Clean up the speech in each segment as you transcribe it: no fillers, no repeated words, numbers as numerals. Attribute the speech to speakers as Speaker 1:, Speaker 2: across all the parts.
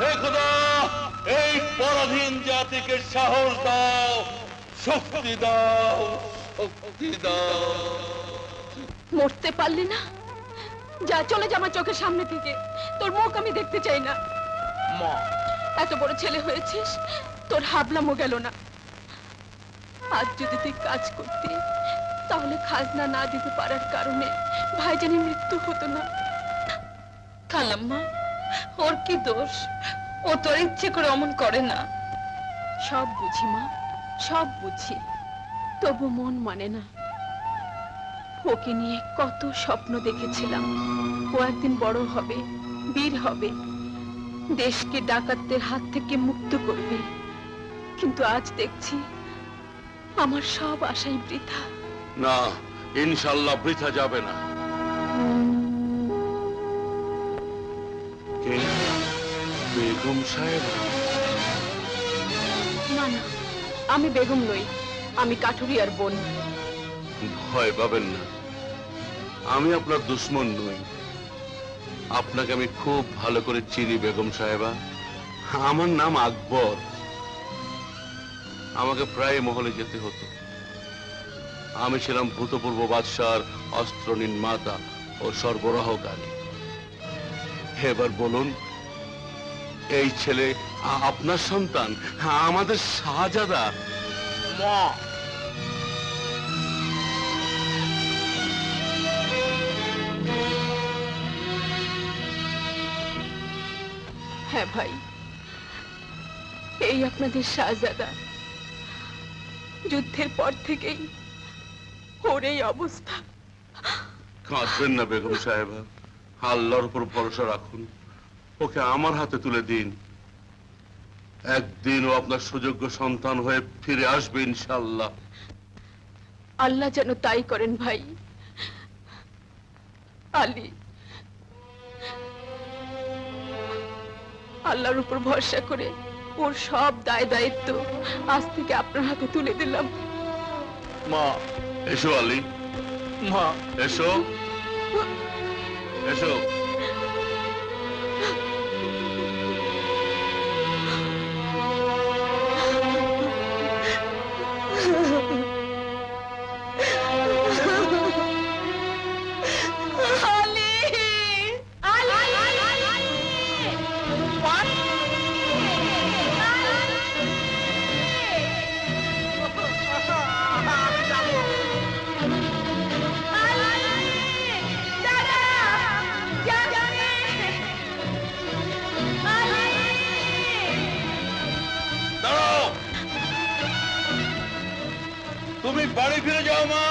Speaker 1: হে খোদা, এই পরাধীন জাতিকে সাহস দাও, শক্তি দাও, শক্তি দাও।
Speaker 2: মরতে পারলি না? যা, চলে যা আমার চোখের সামনে থেকে। তোর মুখ আমি দেখতে চাই না।
Speaker 1: মা,
Speaker 2: এত বড় ছেলে হয়েছিস, তোর হাবলামও গেল না। আজ যদি তুই কাজ করতি, তাহলে খাজনা না দিতে পারার কারণে ভাইজানের মৃত্যু হতো না।
Speaker 3: খালাম্মা, ওর কি দোষ? ও তোর ইচ্ছে করে অমন করে না।
Speaker 2: সব বুঝি মা, সব বুঝি, তবু মন মানে না। ওকে নিয়ে কত স্বপ্ন দেখেছিলাম। ও একদিন বড় হবে, বীর হবে, দেশকে ডাকাতদের হাত থেকে মুক্ত করবে। কিন্তু আজ দেখছি আমার সব আশাই বৃথা।
Speaker 1: না, ইনশাল্লাহ বৃথা যাবে না। কে? বেগম সাহেব?
Speaker 2: না না, আমি বেগম নই, আমি কাঠুরিয়ার বোন।
Speaker 1: ভয় পাবেন না, আমি আপনার দুশ্মন নই। আপনাকে আমি খুব ভালো করে চিনি বেগম সাহেবা। আমার নাম আকবর। আমাকে প্রায় মহলে যেতে হতো। আমি ছিলাম ভূতপূর্ব বাদশার অস্ত্র নির্মাতা ও সরবরাহকারী। এবার বলুন, এই ছেলে আপনার সন্তান, আমাদের শাহজাদা? মা,
Speaker 2: হ্যাঁ ভাই, এই আপনাদের শাহজাদা। যুদ্ধের পর থেকেই ওর এই অবস্থা।
Speaker 1: কাঁদবেন না বেগম সাহেবা, আল্লাহর উপর ভরসা রাখুন। ওকে আমার হাতে তুলে দিন। একদিন ও আপনার সুযোগ্য সন্তান হয়ে ফিরে আসবে ইনশাআল্লাহ।
Speaker 2: আল্লাহ যেন তাই করেন ভাই। আলী, আল্লাহর উপর ভরসা করে ওর সব দায় দায়িত্ব আজ থেকে আপনার হাতে তুলে দিলাম।
Speaker 1: মা, এসো আলী। মা, এসো এসো। তুমি বাড়ি ফিরে যাও মা।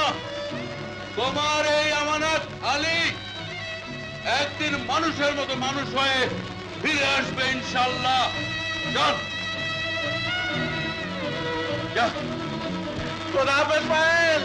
Speaker 1: তোমার এই আমানত আলী একদিন মানুষের মতো মানুষ হয়ে ফিরে আসবে ইনশাআল্লাহ। যান, যা। খোদা হাফেজ পায়েল।